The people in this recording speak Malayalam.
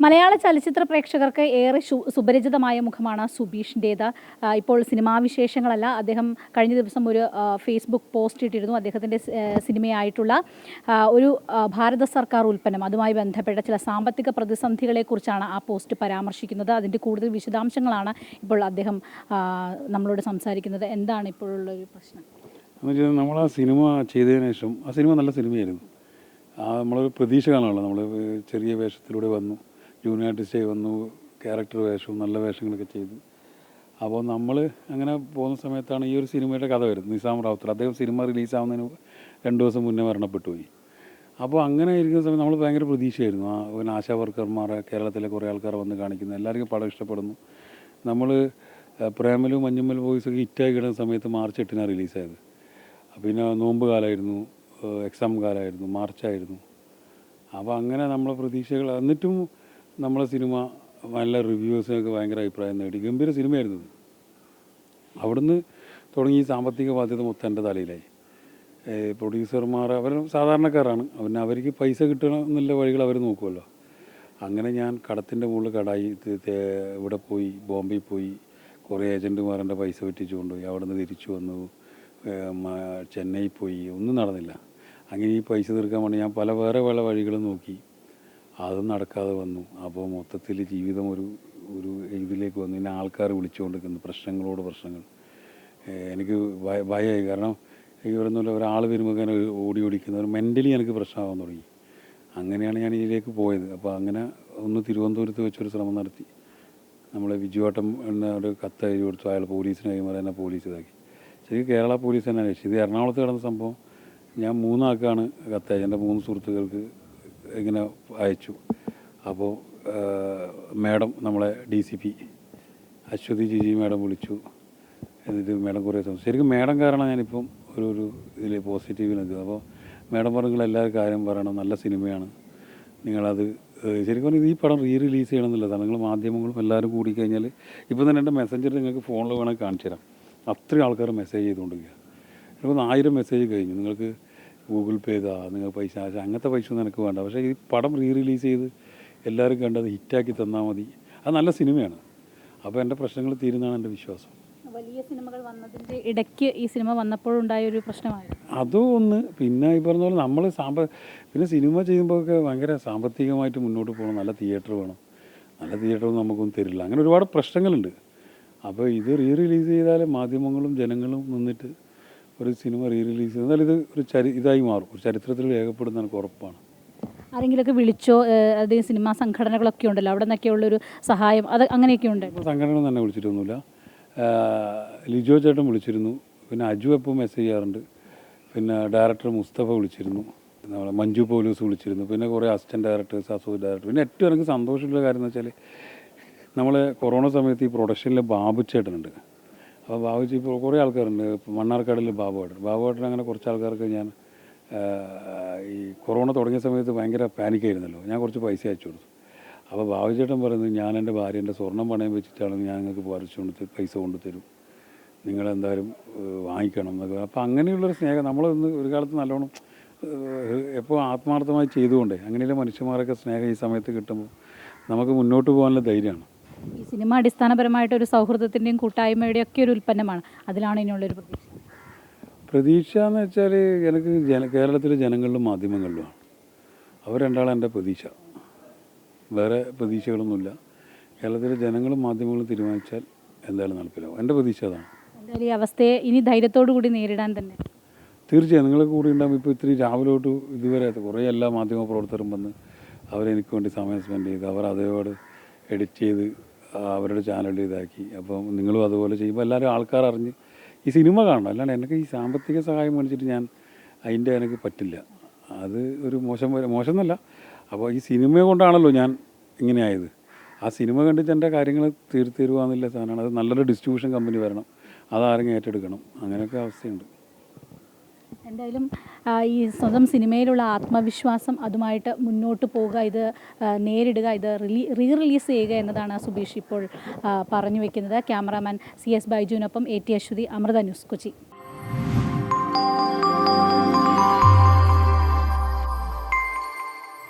മലയാള ചലച്ചിത്ര പ്രേക്ഷകർക്ക് ഏറെ സുപരിചിതമായ മുഖമാണ് സുബീഷിൻ്റേത്. ഇപ്പോൾ സിനിമാ വിശേഷങ്ങളല്ല, അദ്ദേഹം കഴിഞ്ഞ ദിവസം ഒരു ഫേസ്ബുക്ക് പോസ്റ്റ് ഇട്ടിരുന്നു. അദ്ദേഹത്തിൻ്റെ സിനിമയായിട്ടുള്ള ഒരു ഭാരത സർക്കാർ ഉൽപ്പന്നം, അതുമായി ബന്ധപ്പെട്ട ചില സാമ്പത്തിക പ്രതിസന്ധികളെക്കുറിച്ചാണ് ആ പോസ്റ്റ് പരാമർശിക്കുന്നത്. അതിൻ്റെ കൂടുതൽ വിശദാംശങ്ങളാണ് ഇപ്പോൾ അദ്ദേഹം നമ്മളോട് സംസാരിക്കുന്നത്. എന്താണ് ഇപ്പോഴുള്ളൊരു പ്രശ്നം? നമ്മൾ ആ സിനിമ ചെയ്തതിന് ശേഷം, ആ സിനിമ നല്ല സിനിമയായിരുന്നു. നമ്മളൊരു പ്രതീക്ഷ കാണുമല്ലോ. നമ്മൾ ചെറിയ വേഷത്തിലൂടെ വന്നു, ജൂനിയർ ആർട്ടിസ്റ്റായി വന്നു, ക്യാരക്ടർ വേഷവും നല്ല വേഷങ്ങളൊക്കെ ചെയ്തു. അപ്പോൾ നമ്മൾ അങ്ങനെ പോകുന്ന സമയത്താണ് ഈ ഒരു സിനിമയുടെ കഥ വരുന്നത്. നിസാം റാവുത്തർ അദ്ദേഹം സിനിമ റിലീസാവുന്നതിന് 2 ദിവസം മുന്നേ മരണപ്പെട്ടു പോയി. അപ്പോൾ അങ്ങനെ ഇരിക്കുന്ന സമയത്ത് നമ്മൾ ഭയങ്കര പ്രതീക്ഷയായിരുന്നു. പിന്നെ ആശാ വർക്കർമാരെ കേരളത്തിലെ കുറേ ആൾക്കാർ വന്ന് കാണിക്കുന്നു, എല്ലാവർക്കും പടം ഇഷ്ടപ്പെടുന്നു. നമ്മൾ പ്രേമലും മഞ്ഞുമ്മൽ ബോയ്സൊക്കെ ഹിറ്റായി കിടന്ന സമയത്ത് മാർച്ച് 8 റിലീസായത്. പിന്നെ നോമ്പ് കാലമായിരുന്നു, എക്സാം കാലമായിരുന്നു, മാർച്ചായിരുന്നു. അപ്പോൾ അങ്ങനെ നമ്മളെ പ്രതീക്ഷകൾ, എന്നിട്ടും നമ്മളെ സിനിമ നല്ല റിവ്യൂസിനൊക്കെ ഭയങ്കര അഭിപ്രായം നേടി. ഗംഭീര സിനിമയായിരുന്നു. അവിടുന്ന് തുടങ്ങി ഈ സാമ്പത്തിക ബാധ്യത മൊത്തം എൻ്റെ തലയിലായി. പ്രൊഡ്യൂസർമാർ അവർ സാധാരണക്കാരാണ്, പിന്നെ അവർക്ക് പൈസ കിട്ടണം എന്നുള്ള വഴികൾ അവർ നോക്കുമല്ലോ. അങ്ങനെ ഞാൻ കടത്തിൻ്റെ മുകളിൽ കടായി ഇവിടെ പോയി, ബോംബെയിൽ പോയി, കുറേ ഏജൻറ്റുമാരെൻ്റെ പൈസ വെട്ടിച്ചു കൊണ്ടുപോയി. അവിടെ നിന്ന് തിരിച്ചു വന്നു, ചെന്നൈ പോയി, ഒന്നും നടന്നില്ല. അങ്ങനെ ഈ പൈസ തീർക്കാൻ വേണ്ടി ഞാൻ വേറെ പല വഴികളും നോക്കി, അതും നടക്കാതെ വന്നു. അപ്പോൾ മൊത്തത്തിൽ ജീവിതം ഒരു ഇതിലേക്ക് വന്നു. പിന്നെ ആൾക്കാർ വിളിച്ചുകൊണ്ടിരിക്കുന്നു, പ്രശ്നങ്ങളോട് പ്രശ്നങ്ങൾ. എനിക്ക് ഭയമായി. കാരണം ഈ പറയുന്ന ഒരാൾ വരുമ്പോൾ ഇങ്ങനെ ഓടിക്കുന്ന ഒരു മെൻ്റലി എനിക്ക് പ്രശ്നമാകാൻ തുടങ്ങി. അങ്ങനെയാണ് ഞാൻ ഇതിലേക്ക് പോയത്. അപ്പോൾ അങ്ങനെ ഒന്ന് തിരുവനന്തപുരത്ത് വെച്ചൊരു ശ്രമം നടത്തി. നമ്മളെ വിജുവാട്ടം എന്ന ഒരു കത്ത് എഴുതി കൊടുത്തു. അയാൾ പോലീസിന് കഴിയുമ്പോൾ തന്നെ പോലീസ് ഇതാക്കി. ശരിക്കും കേരള പോലീസ് തന്നെ അന്വേഷിച്ചു. ഇത് എറണാകുളത്ത് കിടന്ന സംഭവം ഞാൻ 3 ആൾക്കാണ് കത്തയച്ചു. എൻ്റെ 3 സുഹൃത്തുക്കൾക്ക് ഇങ്ങനെ അയച്ചു. അപ്പോൾ മാഡം, നമ്മളെ DCP അശ്വതി ജിജി മാഡം വിളിച്ചു. എന്നിട്ട് മാഡം കുറേ ശരിക്കും മാഡം കാരണം ഞാനിപ്പം ഒരു ഇതിൽ പോസിറ്റീവിനെത്തി. അപ്പോൾ മാഡം പറഞ്ഞു, നിങ്ങളെല്ലാവരും കാര്യം പറയണം, നല്ല സിനിമയാണ്, നിങ്ങളത് ശരിക്കും പറഞ്ഞാൽ ഈ പടം റിലീസ് ചെയ്യണം എന്നുള്ളതാണ്. നിങ്ങൾ മാധ്യമങ്ങളും എല്ലാവരും കൂടിക്കഴിഞ്ഞാൽ ഇപ്പോൾ തന്നെ എൻ്റെ മെസ്സഞ്ചർ നിങ്ങൾക്ക് ഫോണിൽ വേണമെങ്കിൽ കാണിച്ചു തരാം. അത്രയും ആൾക്കാർ മെസ്സേജ് ചെയ്തുകൊണ്ടിരിക്കുക. എനിക്ക് 1000 മെസ്സേജ് കഴിഞ്ഞു. നിങ്ങൾക്ക് ഗൂഗിൾ പേ ചെയ്താ, നിങ്ങൾ പൈസ അങ്ങനത്തെ പൈസ ഒന്നും എനിക്ക് വേണ്ട, പക്ഷേ ഈ പടം റിലീസ് ചെയ്ത് എല്ലാവരും കണ്ടത് ഹിറ്റാക്കി തന്നാൽ മതി. അത് നല്ല സിനിമയാണ്. അപ്പോൾ എൻ്റെ പ്രശ്നങ്ങൾ തീരുന്നതാണ് എൻ്റെ വിശ്വാസം. വലിയ സിനിമകൾ വന്നതിൻ്റെ ഇടയ്ക്ക് ഈ സിനിമ വന്നപ്പോഴുണ്ടായൊരു പ്രശ്നമായിരുന്നു അതും ഒന്ന്. പിന്നെ ഈ പറഞ്ഞ പോലെ നമ്മൾ പിന്നെ സിനിമ ചെയ്യുമ്പോഴൊക്കെ ഭയങ്കര സാമ്പത്തികമായിട്ട് മുന്നോട്ട് പോകണം, നല്ല തിയേറ്റർ വേണം. നല്ല തിയേറ്ററൊന്നും നമുക്കൊന്നും തരില്ല. അങ്ങനെ ഒരുപാട് പ്രശ്നങ്ങളുണ്ട്. അപ്പോൾ ഇത് റിലീസ് ചെയ്താൽ മാധ്യമങ്ങളും ജനങ്ങളും നിന്നിട്ട് ഒരു സിനിമ റിലീസ് ചെയ്താൽ ഇത് ഒരു ഇതായി മാറും, ഒരു ചരിത്രത്തിൽ രേഖപ്പെടുന്ന എനിക്ക് ഉറപ്പാണ്. ആരെങ്കിലുമൊക്കെ വിളിച്ചോ? അത് സിനിമാ സംഘടനകളൊക്കെ ഉണ്ടല്ലോ, അവിടെ നിന്നൊക്കെയുള്ളൊരു സഹായം അത് അങ്ങനെയൊക്കെ ഉണ്ട്? സംഘടന തന്നെ വിളിച്ചിട്ടൊന്നുമില്ല. ലിജോ ചേട്ടൻ വിളിച്ചിരുന്നു, പിന്നെ അജു എപ്പോൾ മെസ്സേജ് ചെയ്യാറുണ്ട്, പിന്നെ ഡയറക്ടർ മുസ്തഫ വിളിച്ചിരുന്നു, നമ്മളെ മഞ്ജു പോലീസ് വിളിച്ചിരുന്നു, പിന്നെ കുറേ അസിസ്റ്റൻറ്റ് ഡയറക്ടേഴ്സ്, അസോസിയേറ്റ് ഡയറക്ടർ. പിന്നെ ഏറ്റവും എനിക്ക് സന്തോഷമുള്ള കാര്യം എന്ന് വെച്ചാൽ നമ്മളെ കൊറോണ സമയത്ത് ഈ പ്രൊഡക്ഷനിൽ ബാബു ചേട്ടനുണ്ട്. അപ്പോൾ ബാബുജി ഇപ്പോൾ കുറേ ആൾക്കാരുണ്ട്. മണ്ണാർക്കാടിൽ ബാബുവേട്ടൻ അങ്ങനെ കുറച്ച് ആൾക്കാർക്ക് ഞാൻ ഈ കൊറോണ തുടങ്ങിയ സമയത്ത് ഭയങ്കര പാനിക്കായിരുന്നല്ലോ, ഞാൻ കുറച്ച് പൈസ അയച്ചു കൊടുത്തു. അപ്പോൾ ബാബുചേട്ടൻ പറയുന്നത്, ഞാൻ എൻ്റെ ഭാര്യൻ്റെ സ്വർണ്ണം പണയം വെച്ചിട്ടാണ് ഞാൻ നിങ്ങൾക്ക് പൈസ കൊണ്ടുതരും, നിങ്ങളെന്തായാലും വാങ്ങിക്കണം എന്നൊക്കെ. അപ്പോൾ അങ്ങനെയുള്ളൊരു സ്നേഹം നമ്മളൊന്ന് ഒരു കാലത്ത് നല്ലോണം എപ്പോൾ ആത്മാർത്ഥമായി ചെയ്തുകൊണ്ടേ അങ്ങനെയുള്ള മനുഷ്യന്മാരൊക്കെ സ്നേഹം ഈ സമയത്ത് കിട്ടുമ്പോൾ നമുക്ക് മുന്നോട്ട് പോകാനുള്ള ധൈര്യമാണ്. ഈ സിനിമ അടിസ്ഥാനപരമായിട്ടൊരു സൗഹൃദത്തിൻ്റെയും കൂട്ടായ്മയുടെയും ഒക്കെ ഒരു ഉൽപ്പന്നമാണ്. അതിലാണ് ഇനിയുള്ളൊരു പ്രതീക്ഷ എന്ന് വെച്ചാൽ എനിക്ക് കേരളത്തിലെ ജനങ്ങളിലും മാധ്യമങ്ങളിലുമാണ്. അവർ രണ്ടാളും എൻ്റെ പ്രതീക്ഷ. വേറെ പ്രതീക്ഷകളൊന്നുമില്ല. കേരളത്തിലെ ജനങ്ങളും മാധ്യമങ്ങളും തീരുമാനിച്ചാൽ എന്തായാലും നടപ്പിലാവും. എൻ്റെ പ്രതീക്ഷ അതാണ്. എന്തായാലും ഈ അവസ്ഥയെ ഇനി ധൈര്യത്തോടു കൂടി നേരിടാൻ തന്നെ തീർച്ചയായും നിങ്ങളെ കൂടി ഉണ്ടാകുമ്പോൾ ഇപ്പോൾ ഇത്തിരി രാവിലെ തൊട്ട് ഇതുവരെ കുറേ എല്ലാ മാധ്യമ പ്രവർത്തകരും വന്ന് അവരെനിക്ക് വേണ്ടി സമയം സ്പെൻഡ് ചെയ്ത് അവർ അതേപോലെ എഡിറ്റ് ചെയ്ത് അവരുടെ ചാനലിൽ ഇതാക്കി. അപ്പം നിങ്ങളും അതുപോലെ ചെയ്യുമ്പോൾ എല്ലാവരും ആൾക്കാർ അറിഞ്ഞ് ഈ സിനിമ കാണണം. അല്ലാണ്ട് എനിക്ക് ഈ സാമ്പത്തിക സഹായം മേടിച്ചിട്ട് അതിൻ്റെ എനിക്ക് പറ്റില്ല. അത് ഒരു മോശം എന്നല്ല. അപ്പോൾ ഈ സിനിമ കൊണ്ടാണല്ലോ ഞാൻ ഇങ്ങനെ ആയത്. ആ സിനിമ കണ്ടിട്ട് എൻ്റെ കാര്യങ്ങൾ തരുവാന്നില്ല സാധനമാണ്. അത് നല്ലൊരു ഡിസ്ട്രിബ്യൂഷൻ കമ്പനി വരണം, അതാരെങ്കിലും ഏറ്റെടുക്കണം, അങ്ങനെയൊക്കെ അവസ്ഥയുണ്ട്. എന്തായാലും ഈ സ്വന്തം സിനിമയിലുള്ള ആത്മവിശ്വാസം, അതുമായിട്ട് മുന്നോട്ട് പോവുക, ഇത് നേരിടുക, ഇത് റിലീസ് ചെയ്യുക എന്നതാണ് സുബീഷ് ഇപ്പോൾ പറഞ്ഞു വയ്ക്കുന്നത്. ക്യാമറാമാൻ CS ബൈജുവിനൊപ്പം AT അശ്വതി, അമൃത ന്യൂസ്, കൊച്ചി.